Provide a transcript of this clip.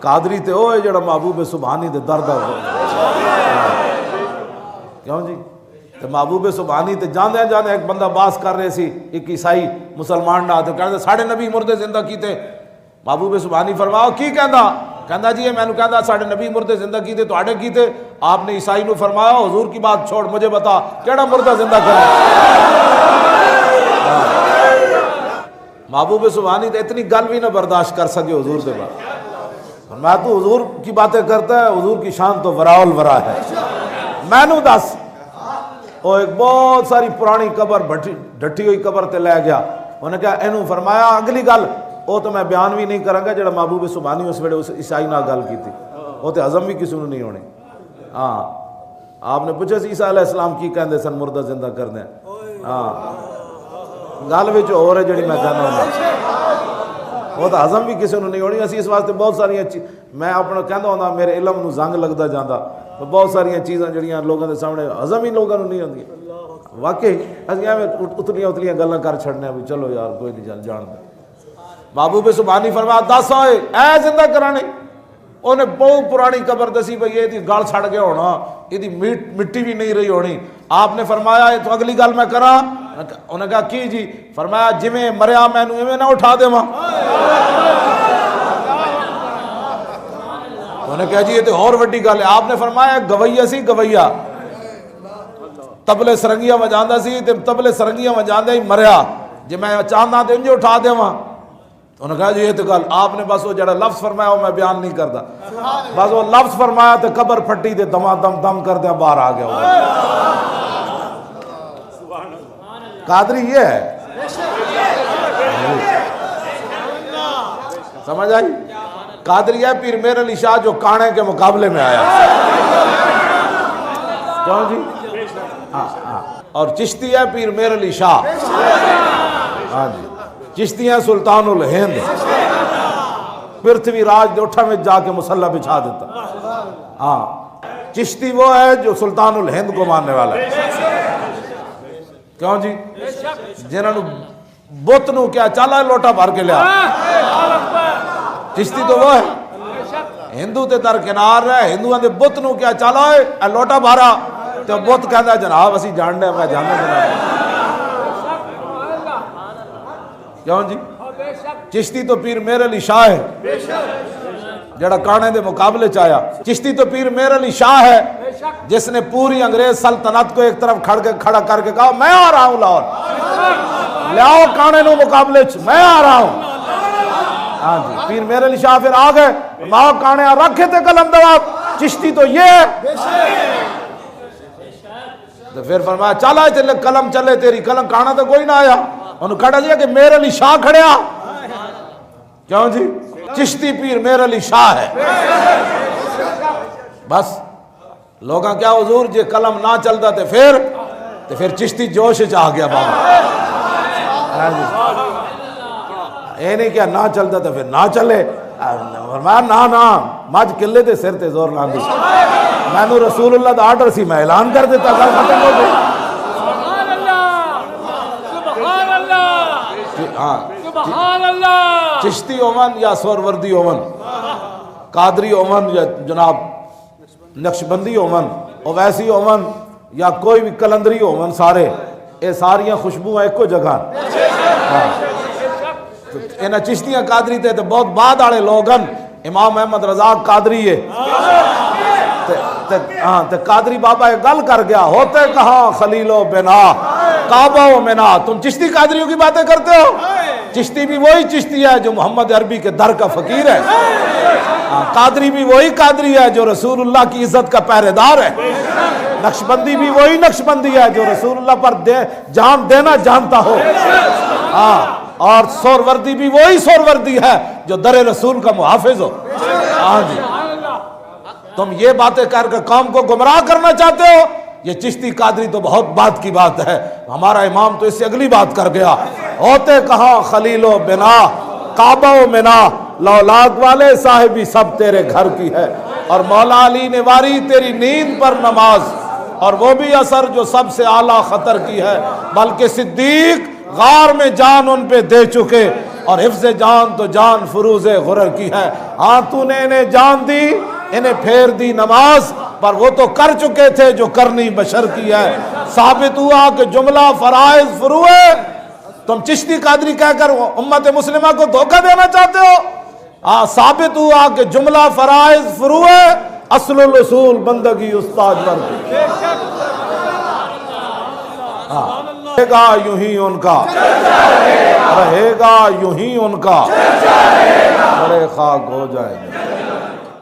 قادری تے وہ ہے جڑا محبوب سبحانی دے درد ہو کیوں جی تے محبوب سبحانی تے جاندے جاندے ایک بندہ باس کر رہے سی ایک عیسائی مسلمان نہ تے کہندے ساڈے نبی مردے زندہ کیتے محبوب سبحانی فرماؤ کی کہندا جی میں نے کہندا ساڈے نبی مردے زندہ کیتے تواڈے کیتے آپ نے عیسائی نو فرمایا حضور کی بات چھوڑ مجھے بتا کیڑا مردہ زندہ کرے محبوب سبحانی تے اتنی گل بھی نہ برداشت کر سکے حضور دے بعد میں تو حضور کی باتیں کرتا ہے حضور کی شان تو وراء الورا ہے میں نو دس وہ ایک بہت ساری پرانی قبر ڈٹی ہوئی قبر تے لے گیا انہیں کہا اینو فرمایا اگلی گل وہ تو میں بیان بھی نہیں کروں گا جڑا محبوب سبحانی اس ویلے اس عیسائی نال گل کی تھی وہ تو ہضم بھی کسی نے نہیں ہونی ہاں آپ نے پوچھا سی عیسیٰ علیہ السلام کی کہندے سن مردہ زندہ کرنے ہاں گل وچ اور ہے جڑی میں کہنا ہوں وہ تو ہضم بھی کسی نے نہیں ہونی اسی اس واسطے بہت ساری میں اپنا کہندا ہوندا میرے علم نو زنگ لگدا جاندا تو بہت ساری چیزاں جڑیاں لوگوں دے سامنے ہضم ہی لوگوں نو نہیں ہوندیاں واقعی اسی ایویں اتلیاں گلاں کر چھڑنے بھی چلو یار کوئی نہیں جان دے محبوب سبحانی فرمایا دس ہوئے اے زندہ کرانے انہیں بہت پرانی قبر دسی بھئی یہ دی گل چھڑ گیا ہونا یہ دی مٹی بھی نہیں رہی ہونی آپ نے فرمایا تو اگلی گل میں کراں انہیں کہا کی جی فرمایا جویں مریا میں نو ایویں نہ اٹھا دے ماں انہیں کہا جی یہ تو اور وڈی گل ہے آپ نے فرمایا گویا سی گویا تبلے سرنگیاں وجاندا سی تے تبلے سرنگیاں وجاندے ہی مریا جے میں چاہنا تے انج اٹھا دیواں انہوں نے کہا جی یہ تو گل آپ نے بس وہ جڑا لفظ فرمایا وہ میں بیان نہیں کرتا بس وہ لفظ فرمایا تو قبر پھٹی تے دما دم دم کر دیا باہر آ گیا قادری یہ ہے سمجھ آئی قادری ہے پیر میر علی شاہ جو کانے کے مقابلے میں آیا کیوں جی اور چشتی ہے پیر میر علی شاہ ہاں جی چشتیاں سلطان الہند پرتھوی راج دوٹھا میں جا کے مسلح بچھا دیتا ہاں چشتی وہ ہے جو سلطان الہند کو ماننے والا ہے کیوں جی جنہوں بت نو کیا چالا لوٹا بھر کے لیا چشتی تو وہ ہے ہندو تے درکنار ہے ہندوان دے بت نو کیا چالا ہے لوٹا بھارا تو بت کہندا جناب اسی جاننے میں جاننے جناب کیوں جی چشتی تو پیر میر علی شاہ ہے جڑا کانے دے مقابلے چاہیا چشتی تو پیر میر علی شاہ ہے جس نے پوری انگریز سلطنت کو ایک طرف کھڑا کر کے کہا میں آ رہا ہوں لاہور لیاؤ کانے نو مقابلے میں آ رہا ہوں ہاں جی پیر میر علی شاہ پھر آ گئے ماں کانے رکھے تھے قلم دواب چشتی تو یہ ہے تو پھر فرمایا چلا چلے قلم چلے تیری قلم کانا تو کوئی نہ آیا انہوں کہا جی کہ میر علی شاہ کھڑیا کیوں جی چشتی پیر میر علی شاہ ہے بس لوگاں کیا حضور جے قلم نہ چلتا تے پھر چشتی جوش چاہ گیا بابا یہ نہیں کیا نہ چلتا تو پھر نہ چلے فرمایا نہ مجھ قلعے دے سر تے زور نہ دی میں نو رسول اللہ دا آرڈر سی میں اعلان کر دیتا گل ختم ہو گئی چشتی اومن یا سوروردی اومن قادری اومن یا جناب نقشبندی اومن اویسی اومن یا کوئی بھی کلندری اومن سارے اے ساریاں خوشبو ایک کو جگہ انہاں چشتیاں قادری تے بہت بعد آڑے لوگن امام احمد رضا قادری ہے تے قادری بابا ایک گل کر گیا ہوتے کہاں خلیل و بنا کعبہ و منا تم چشتی قادریوں کی باتیں کرتے ہو چشتی بھی وہی چشتی ہے جو محمد عربی کے در کا فقیر ہے قادری بھی وہی قادری ہے جو رسول اللہ کی عزت کا پہرے دار ہے نقشبندی بھی وہی نقشبندی ہے جو رسول اللہ پر جان دینا جانتا ہو اور سوروردی بھی وہی سوروردی ہے جو در رسول کا محافظ ہو جی تم یہ باتیں کر کے قوم کو گمراہ کرنا چاہتے ہو یہ چشتی قادری تو بہت بات کی بات ہے ہمارا امام تو اس سے اگلی بات کر گیا ہوتے کہاں خلیل و بنا کعبہ و منا لولاد والے صاحبی سب تیرے گھر کی ہے اور مولا علی نے واری تیری نیند پر نماز اور وہ بھی اثر جو سب سے اعلیٰ خطر کی ہے بلکہ صدیق غار میں جان ان پہ دے چکے اور حفظ جان تو جان فروز غرر کی ہے. ہاں تو نے انہیں جان دی، انہیں پھیر دی نماز، پر وہ تو کر چکے تھے جو کرنی بشر کی ہے. ثابت ہوا کہ جملہ فرائض فروع ہے. تم چشتی قادری کہہ کر امت مسلمہ کو دھوکہ دینا چاہتے ہو. ثابت ہوا کہ جملہ فرائض فروع ہے، اصل الاصول بندگی استاد ورد. رہے گا یوں ہی ان کا، رہے گا یوں ہی ان کا، بڑے خاک ہو جائیں گے.